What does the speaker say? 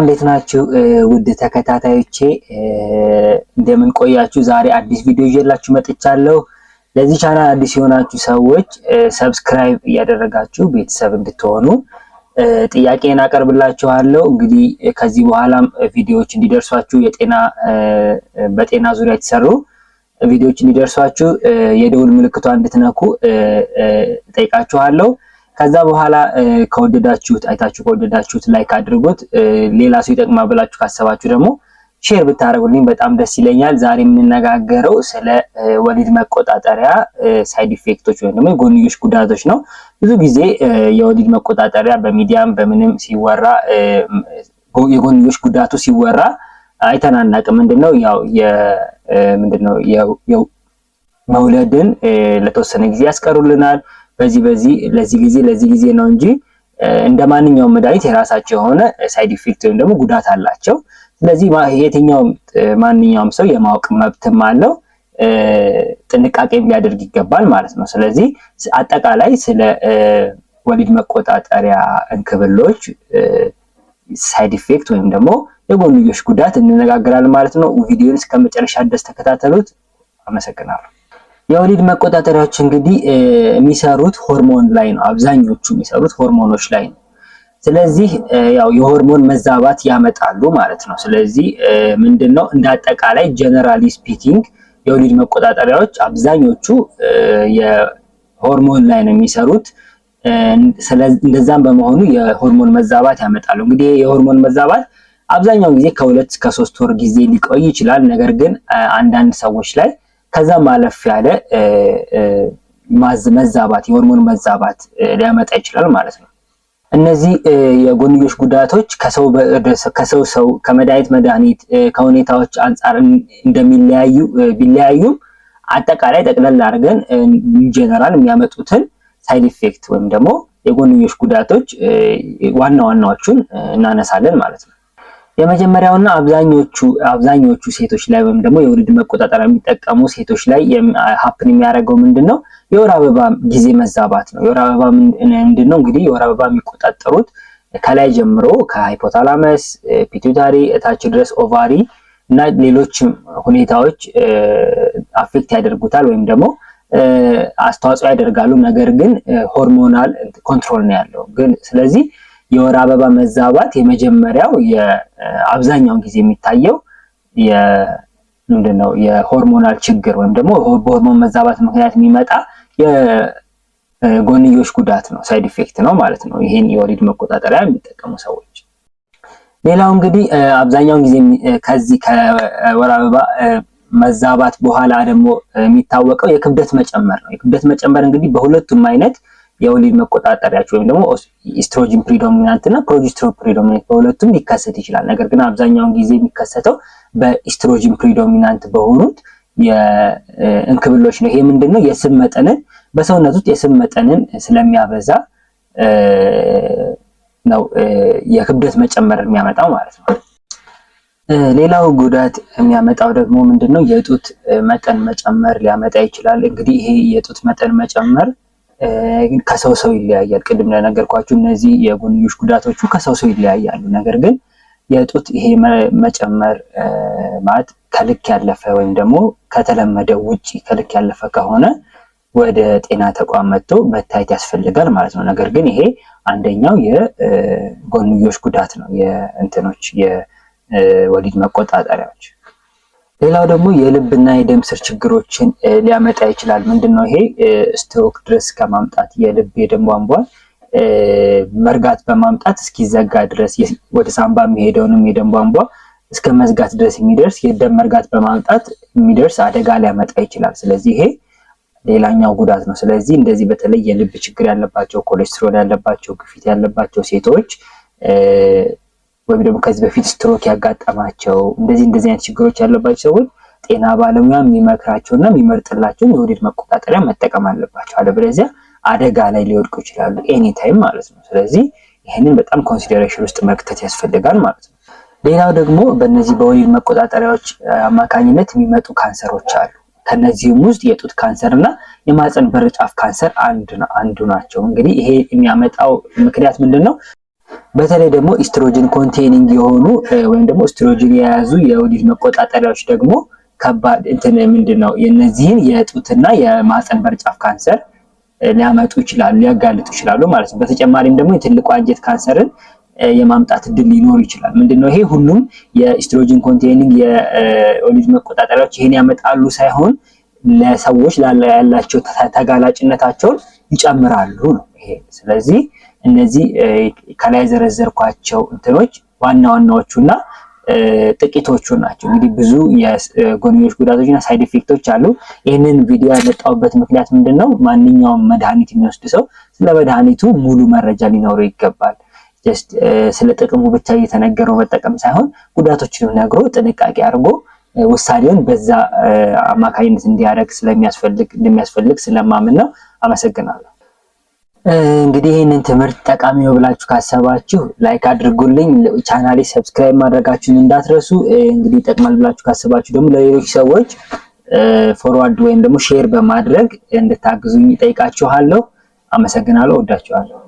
እንዴት ናችሁ ውድ ተከታታዮቼ እንደምን ቆያችሁ? ዛሬ አዲስ ቪዲዮ ይዤላችሁ መጥቻለሁ። ለዚህ ቻናል አዲስ የሆናችሁ ሰዎች ሰብስክራይብ እያደረጋችሁ ቤተሰብ እንድትሆኑ ጥያቄን አቀርብላችኋለሁ። እንግዲህ ከዚህ በኋላም ቪዲዮዎች እንዲደርሷችሁ በጤና ዙሪያ የተሰሩ ቪዲዮዎች እንዲደርሷችሁ የደውል ምልክቷን እንድትነኩ ጠይቃችኋለሁ። ከዛ በኋላ አይታችሁ ከወደዳችሁት ላይክ አድርጉት። ሌላ ሰው ይጠቅማል ብላችሁ ካሰባችሁ ደግሞ ሼር ብታደርጉልኝ በጣም ደስ ይለኛል። ዛሬ የምንነጋገረው ስለ ወሊድ መቆጣጠሪያ ሳይድ ኢፌክቶች ወይም ደግሞ የጎንዮሽ ጉዳቶች ነው። ብዙ ጊዜ የወሊድ መቆጣጠሪያ በሚዲያም በምንም ሲወራ የጎንዮሽ ጉዳቱ ሲወራ አይተናናቅም። ምንድነው መውለድን ለተወሰነ ጊዜ ያስቀሩልናል። ለዚህ ጊዜ ነው እንጂ እንደማንኛውም መድኃኒት የራሳቸው የሆነ ሳይድ ኢፌክት ወይም ደግሞ ጉዳት አላቸው። ስለዚህ ማንኛውም ሰው የማወቅ መብትም አለው፣ ጥንቃቄም ሊያደርግ ይገባል ማለት ነው። ስለዚህ አጠቃላይ ስለ ወሊድ መቆጣጠሪያ እንክብሎች ሳይድ ኢፌክት ወይም ደግሞ የጎንዮሽ ጉዳት እንነጋገራለን ማለት ነው። ቪዲዮውን እስከመጨረሻ ድረስ ተከታተሉት። አመሰግናለሁ። የወሊድ መቆጣጠሪያዎች እንግዲህ የሚሰሩት ሆርሞን ላይ ነው። አብዛኞቹ የሚሰሩት ሆርሞኖች ላይ ነው። ስለዚህ ያው የሆርሞን መዛባት ያመጣሉ ማለት ነው። ስለዚህ ምንድነው እንደ አጠቃላይ ጀነራሊ ስፒኪንግ የወሊድ መቆጣጠሪያዎች አብዛኞቹ የሆርሞን ላይ ነው የሚሰሩት። እንደዛም በመሆኑ የሆርሞን መዛባት ያመጣሉ። እንግዲህ የሆርሞን መዛባት አብዛኛውን ጊዜ ከ2 እስከ 3 ወር ጊዜ ሊቆይ ይችላል። ነገር ግን አንዳንድ ሰዎች ላይ ከዛ ማለፍ ያለ መዛባት የሆርሞን መዛባት ሊያመጣ ይችላል ማለት ነው። እነዚህ የጎንዮሽ ጉዳቶች ከሰው ከመድኃኒት ከሁኔታዎች አንጻር ቢለያዩም አጠቃላይ ጠቅለል አድርገን ጀነራል የሚያመጡትን ሳይድ ኢፌክት ወይም ደግሞ የጎንዮሽ ጉዳቶች ዋና ዋናዎቹን እናነሳለን ማለት ነው። የመጀመሪያውና አብዛኞቹ ሴቶች ላይ ወይም ደግሞ የወሊድ መቆጣጠሪያ የሚጠቀሙ ሴቶች ላይ ሀፕን የሚያደርገው ምንድነው? የወር አበባ ጊዜ መዛባት ነው። የወር አበባ ምንድነው? እንግዲህ የወር አበባ የሚቆጣጠሩት ከላይ ጀምሮ ከሃይፖታላመስ፣ ፒቱታሪ እታች ድረስ ኦቫሪ እና ሌሎችም ሁኔታዎች አፌክት ያደርጉታል ወይም ደግሞ አስተዋጽኦ ያደርጋሉ። ነገር ግን ሆርሞናል ኮንትሮል ነው ያለው። ስለዚህ የወር አበባ መዛባት የመጀመሪያው አብዛኛውን ጊዜ የሚታየው የሆርሞናል ችግር ወይም ደግሞ በሆርሞን መዛባት ምክንያት የሚመጣ የጎንዮሽ ጉዳት ነው፣ ሳይድ ኢፌክት ነው ማለት ነው። ይሄን የወሊድ መቆጣጠሪያ የሚጠቀሙ ሰዎች። ሌላው እንግዲህ አብዛኛውን ጊዜ ከዚህ ከወር አበባ መዛባት በኋላ ደግሞ የሚታወቀው የክብደት መጨመር ነው። የክብደት መጨመር እንግዲህ በሁለቱም አይነት የወሊድ መቆጣጠሪያዎች ወይም ደግሞ ኢስትሮጂን ፕሪዶሚናንት እና ፕሮጀስትሮን ፕሪዶሚናንት በሁለቱም ሊከሰት ይችላል። ነገር ግን አብዛኛውን ጊዜ የሚከሰተው በኢስትሮጂን ፕሪዶሚናንት በሆኑት የእንክብሎች ነው። ይሄ ምንድነው? የስብ መጠንን በሰውነት ውስጥ የስብ መጠንን ስለሚያበዛ ነው የክብደት መጨመር የሚያመጣው ማለት ነው። ሌላው ጉዳት የሚያመጣው ደግሞ ምንድነው? የጡት መጠን መጨመር ሊያመጣ ይችላል። እንግዲህ ይሄ የጡት መጠን መጨመር ከሰው ሰው ይለያያል። ቅድም እንደነገርኳችሁ እነዚህ የጎንዮሽ ጉዳቶቹ ከሰው ሰው ይለያያሉ። ነገር ግን የጡት ይሄ መጨመር ማለት ከልክ ያለፈ ወይም ደግሞ ከተለመደው ውጪ ከልክ ያለፈ ከሆነ ወደ ጤና ተቋም መጥቶ መታየት ያስፈልጋል ማለት ነው። ነገር ግን ይሄ አንደኛው የጎንዮሽ ጉዳት ነው የወሊድ መቆጣጠሪያዎች። ሌላው ደግሞ የልብና የደም ስር ችግሮችን ሊያመጣ ይችላል። ምንድነው ይሄ? ስትሮክ ድረስ ከማምጣት የልብ የደም ቧንቧ መርጋት በማምጣት እስኪዘጋ ድረስ ወደ ሳምባ የሚሄደውንም የደም ቧንቧ እስከ መዝጋት ድረስ የሚደርስ የደም መርጋት በማምጣት የሚደርስ አደጋ ሊያመጣ ይችላል። ስለዚህ ይሄ ሌላኛው ጉዳት ነው። ስለዚህ እንደዚህ በተለይ የልብ ችግር ያለባቸው፣ ኮሌስትሮል ያለባቸው፣ ግፊት ያለባቸው ሴቶች ወይም ደግሞ ከዚህ በፊት ስትሮክ ያጋጠማቸው እንደዚህ አይነት ችግሮች ያለባቸው ሰዎች ጤና ባለሙያ የሚመክራቸውና የሚመርጥላቸው የወሊድ መቆጣጠሪያ መጠቀም አለባቸው። አለበለዚያ አደጋ ላይ ሊወድቁ ይችላሉ ኤኒ ታይም ማለት ነው። ስለዚህ ይሄንን በጣም ኮንሲደሬሽን ውስጥ መክተት ያስፈልጋል ማለት ነው። ሌላው ደግሞ በእነዚህ በወሊድ መቆጣጠሪያዎች አማካኝነት የሚመጡ ካንሰሮች አሉ። ከነዚህም ውስጥ የጡት ካንሰር እና የማህፀን በር ጫፍ ካንሰር አንዱ ናቸው። እንግዲህ ይሄ የሚያመጣው ምክንያት ምንድነው? በተለይ ደግሞ ኢስትሮጅን ኮንቴኒንግ የሆኑ ወይም ደግሞ ኢስትሮጅን የያዙ የወሊድ መቆጣጠሪያዎች ደግሞ ከባድ ምንድነው የነዚህን የጡትና የማህፀን በር ጫፍ ካንሰር ሊያመጡ ይችላሉ፣ ሊያጋልጡ ይችላሉ ማለት ነው። በተጨማሪም ደግሞ የትልቁ አንጀት ካንሰርን የማምጣት እድል ሊኖር ይችላል። ምንድነው ይሄ? ሁሉም የኢስትሮጅን ኮንቴኒንግ የወሊድ መቆጣጠሪያዎች ይሄን ያመጣሉ ሳይሆን ለሰዎች ያላቸው ተጋላጭነታቸውን ይጨምራሉ ነው ይሄ። ስለዚህ እነዚህ ከላይ ዘረዘርኳቸው እንትኖች ዋና ዋናዎቹና ጥቂቶቹ ናቸው። እንግዲህ ብዙ የጎንዮሽ ጉዳቶችና ሳይድ ኢፌክቶች አሉ። ይህንን ቪዲዮ ያመጣሁበት ምክንያት ምንድነው? ማንኛውም መድኃኒት የሚወስድ ሰው ስለ መድኃኒቱ ሙሉ መረጃ ሊኖረው ይገባል። ጀስት ስለ ጥቅሙ ብቻ እየተነገረው መጠቀም ሳይሆን ጉዳቶችንም ነግሮ ጥንቃቄ አድርጎ ውሳኔውን በዛ አማካኝነት እንዲያደርግ እንደሚያስፈልግ ስለማምን ነው። አመሰግናለሁ። እንግዲህ ይህንን ትምህርት ጠቃሚ ነው ብላችሁ ካሰባችሁ ላይክ አድርጉልኝ። ቻናሌ ሰብስክራይብ ማድረጋችሁን እንዳትረሱ። እንግዲህ ይጠቅማል ብላችሁ ካሰባችሁ ደግሞ ለሌሎች ሰዎች ፎርዋርድ ወይም ደግሞ ሼር በማድረግ እንድታግዙኝ እጠይቃችኋለሁ። አመሰግናለሁ። ወዳችኋለሁ።